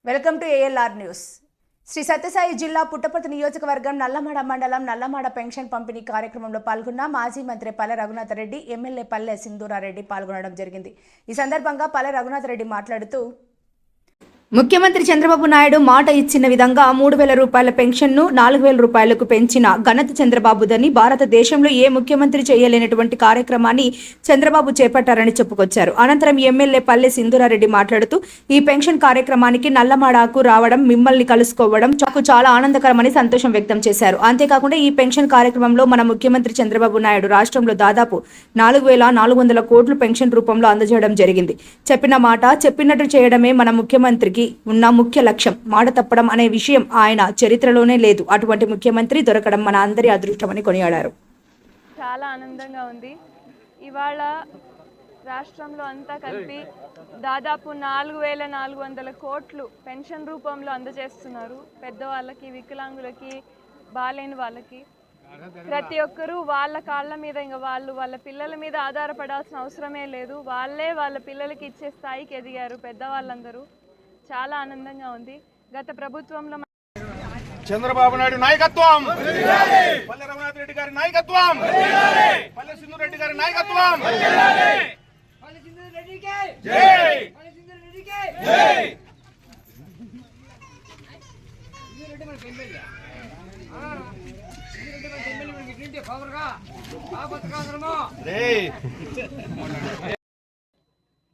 Welcome to ALR news. Sri Sathya Sai జిల్లా పుట్టపర్తి నియోజకవర్గం నల్లమాడ మండలం నల్లమాడ పెన్షన్ పంపిణీ కార్యక్రమంలో పాల్గొన్న మాజీ మంత్రి పల్లె రఘునాథ్ రెడ్డి, ఎమ్మెల్యే పల్లె సింధూరారెడ్డి పాల్గొనడం జరిగింది. ఈ సందర్భంగా పల్లె రఘునాథ్ రెడ్డి మాట్లాడుతూ, ముఖ్యమంత్రి చంద్రబాబు నాయుడు మాట ఇచ్చిన విధంగా 3,000 రూపాయల పెన్షన్ను 4,000 రూపాయలకు పెంచిన ఘనత చంద్రబాబుదని, భారతదేశంలో ఏ ముఖ్యమంత్రి చేయలేనటువంటి కార్యక్రమాన్ని చంద్రబాబు చేపట్టారని చెప్పుకొచ్చారు. అనంతరం ఎమ్మెల్యే పల్లె సింధూరారెడ్డి మాట్లాడుతూ, ఈ పెన్షన్ కార్యక్రమానికి నల్లమాడకు రావడం, మిమ్మల్ని కలుసుకోవడం చాలా ఆనందకరమని సంతోషం వ్యక్తం చేశారు. అంతేకాకుండా ఈ పెన్షన్ కార్యక్రమంలో మన ముఖ్యమంత్రి చంద్రబాబు నాయుడు రాష్ట్రంలో దాదాపు 4,400 కోట్లు పెన్షన్ రూపంలో అందజేయడం జరిగింది. చెప్పిన మాట చెప్పినట్టు చేయడమే మన ముఖ్యమంత్రికి ఉన్న ముఖ్య లక్ష్యం. మాట తప్పడం అనే విషయం ఆయన చరిత్రలోనే లేదు. అటువంటి ముఖ్యమంత్రి దొరకడం మన అందరి అదృష్టమని కొనియాడారు. చాలా ఆనందంగా ఉంది. ఇవాళ రాష్ట్రంలో అంతా కలిపి దాదాపు 4,400 కోట్లు పెన్షన్ రూపంలో అందజేస్తున్నారు. పెద్దవాళ్ళకి, వికలాంగులకి, బాలేని వాళ్ళకి. ప్రతి ఒక్కరూ వాళ్ళ కాళ్ళ మీద, ఇంకా వాళ్ళ పిల్లల మీద ఆధారపడాల్సిన అవసరమే లేదు. వాళ్ళే వాళ్ళ పిల్లలకి ఇచ్చే స్థాయికి ఎదిగారు పెద్దవాళ్ళందరూ. చాలా ఆనందంగా ఉంది. గత ప్రభుత్వంలో చంద్రబాబు నాయుడు నాయకత్వం, పల్లె రఘునాథ్ రెడ్డి గారి నాయకత్వం, పల్లె సింధు రెడ్డి గారి నాయకత్వం.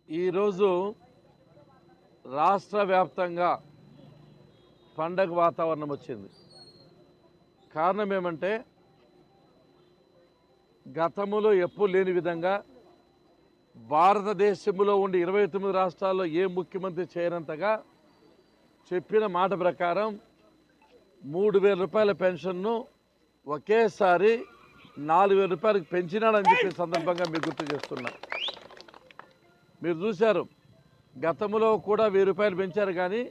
ఈరోజు రాష్ట్ర వ్యాప్తంగా పండగ వాతావరణం వచ్చింది. కారణం ఏమంటే, గతంలో ఎప్పుడు లేని విధంగా భారతదేశంలో ఉండి 29 రాష్ట్రాల్లో ఏ ముఖ్యమంత్రి చేయనంతగా చెప్పిన మాట ప్రకారం 3,000 రూపాయల పెన్షన్ను ఒకేసారి 4,000 రూపాయలకు పెంచినాడని చెప్పే సందర్భంగా మీకు గుర్తు చేస్తున్నా. మీరు చూశారు, గతంలో కూడా 1,000 రూపాయలు పెంచారు, కానీ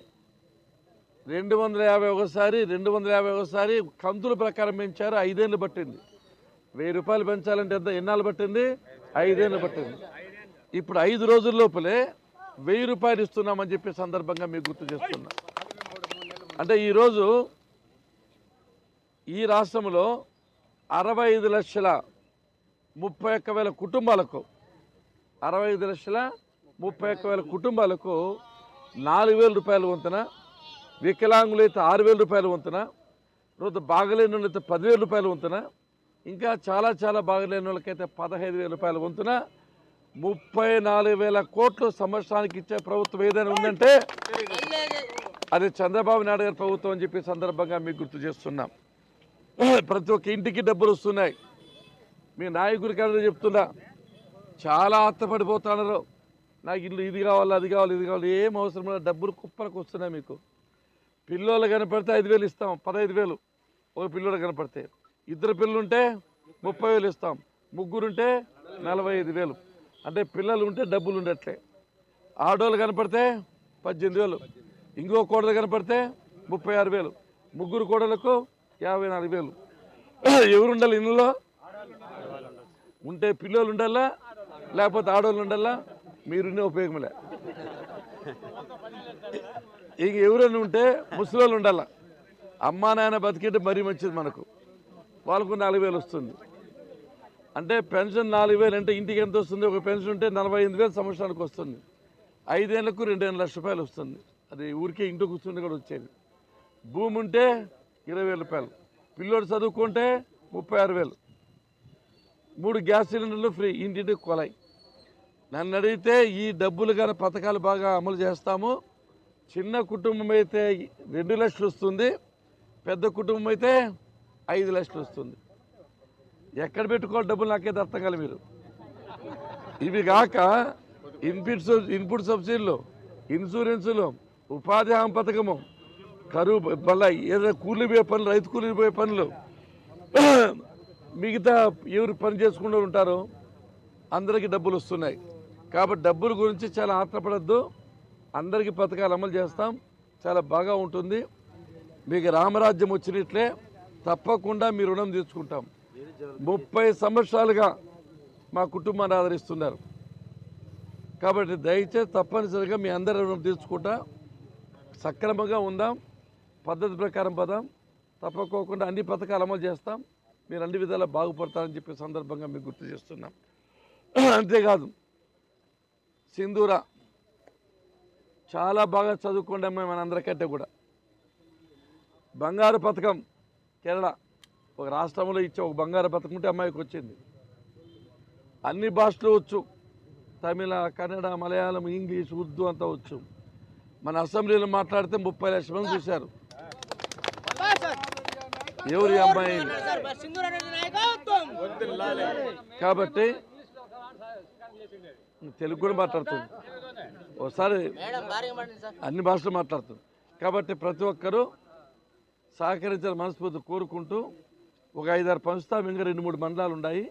250 ఒకసారి, 250 ఒకసారి కంతుల ప్రకారం పెంచారు. 5 ఏళ్ళు పట్టింది. 1,000 రూపాయలు పెంచాలంటే ఎన్నాళ్ళు పట్టింది? 5 ఏళ్ళు పట్టింది. ఇప్పుడు 5 రోజుల లోపలే 1,000 రూపాయలు ఇస్తున్నామని చెప్పే సందర్భంగా మీకు గుర్తు చేస్తున్నా. అంటే ఈరోజు ఈ రాష్ట్రంలో 65,31,000 కుటుంబాలకు 65,31,000 కుటుంబాలకు 4,000 రూపాయల వంతున, వికలాంగులైతే 6,000 రూపాయల వంతున, తర్వాత బాగలేని వాళ్ళైతే 10,000 రూపాయల వంతున, ఇంకా చాలా బాగలేని వాళ్ళకైతే 15,000 రూపాయల వంతున 34,000 కోట్లు సంవత్సరానికి ఇచ్చే ప్రభుత్వం ఏదైనా ఉందంటే అది చంద్రబాబు నాయుడు గారి ప్రభుత్వం అని చెప్పే సందర్భంగా మీకు గుర్తు చేస్తున్నాం. ప్రతి ఒక్క ఇంటికి డబ్బులు వస్తున్నాయి. మీ నాయకుడి గారు చెప్తున్నా, చాలా ఆత్మపడిపోతున్నారు. నాకు ఇల్లు ఇది కావాలి, అది కావాలి, ఇది కావాలి, ఏం అవసరం లేదు, డబ్బులు కుప్పలకు వస్తున్నాయి. మీకు పిల్లోళ్ళు కనపడితే 5,000 ఇస్తాం, 15,000 ఒక పిల్లోడు కనపడితే. 2 పిల్లలుంటే 30,000 ఇస్తాం, 3 ఉంటే 45,000. అంటే పిల్లలు ఉంటే డబ్బులు ఉండట్లే. ఆడోళ్ళు కనపడితే 18,000, ఇంకో కోడలు కనపడితే 36,000, 3 కోడలకు 54,000. ఎవరు ఉండాలి ఇళ్ళలో? ఉంటే పిల్లలు ఉండాలా, లేకపోతే ఆడవాళ్ళు ఉండాలా? మీరున్నే ఉపయోగంలే. ఇంక ఎవరైనా ఉంటే ముసలోళ్ళు ఉండాలా. అమ్మా నాయన బతికింటే మరీ మంచిది. మనకు వాళ్ళకు 4,000 వస్తుంది. అంటే పెన్షన్ 4,000 అంటే ఇంటికి ఎంత వస్తుంది? ఒక పెన్షన్ ఉంటే 48,000 సంవత్సరానికి వస్తుంది. 5 ఏళ్లకు 2,500,000 రూపాయలు వస్తుంది. అది ఊరికే ఇంట్లో కూర్చుంటే కూడా వచ్చేది. భూమి ఉంటే 20,000 రూపాయలు, పిల్లోడు చదువుకుంటే 36,000, 3 గ్యాస్ సిలిండర్లు ఫ్రీ, ఇంటింటికి కొలాయి. నన్ను అడిగితే ఈ డబ్బులు కానీ పథకాలు బాగా అమలు చేస్తాము. చిన్న కుటుంబం అయితే 2 లక్షలు వస్తుంది, పెద్ద కుటుంబం అయితే 5 లక్షలు వస్తుంది. ఎక్కడ పెట్టుకోవాలి డబ్బులు నాకైతే అర్థం కాదు. మీరు ఇవి కాక ఇన్పుట్ సబ్సిడీలు, ఇన్సూరెన్సులు, ఉపాధి హామీ పథకము, కరువు మళ్ళీ ఏదైనా కూలిపోయే పనులు, రైతు కూలిపోయే పనులు, మిగతా ఎవరు పని చేసుకుంటూ ఉంటారో అందరికీ డబ్బులు వస్తున్నాయి. కాబట్టి డబ్బుల గురించి చాలా ఆత్రపడద్దు. అందరికీ పథకాలు అమలు చేస్తాం, చాలా బాగా ఉంటుంది. మీకు రామరాజ్యం వచ్చినట్లే తప్పకుండా మీ రుణం తీర్చుకుంటాం. 30 సంవత్సరాలుగా మా కుటుంబాన్ని ఆదరిస్తున్నారు. కాబట్టి దయచేసి తప్పనిసరిగా మీ అందరి రుణం తీర్చుకుంటా. సక్రమంగా ఉందాం, పద్ధతి ప్రకారం పదాం, తప్పకోకుండా అన్ని పథకాలు అమలు చేస్తాం, మీరు అన్ని విధాలా బాగుపడతారని చెప్పే సందర్భంగా మీకు గుర్తు చేస్తున్నాం. అంతేకాదు సింధూర చాలా బాగా చదువుకోండి అమ్మాయి, మనందరికంటే కూడా బంగారు పథకం కేరళ ఒక రాష్ట్రంలో ఇచ్చే ఒక బంగారు పథకం ఉంటే అమ్మాయికి వచ్చింది. అన్ని భాషలు వచ్చు, తమిళ, కన్నడ, మలయాళం, ఇంగ్లీష్, ఉర్దూ అంతా వచ్చు. మన అసెంబ్లీలో మాట్లాడితే 30 లక్షల మంది చూశారు. ఎవరి అమ్మాయి కాబట్టి తెలుగు కూడా మాట్లాడుతుంది, ఒకసారి అన్ని భాషలు మాట్లాడుతుంది. కాబట్టి ప్రతి ఒక్కరూ సహకరించాలని మనస్ఫూర్తి కోరుకుంటూ ఒక 5-6 పంచుతాం. ఇంకా 2-3 మండలాలు ఉన్నాయి.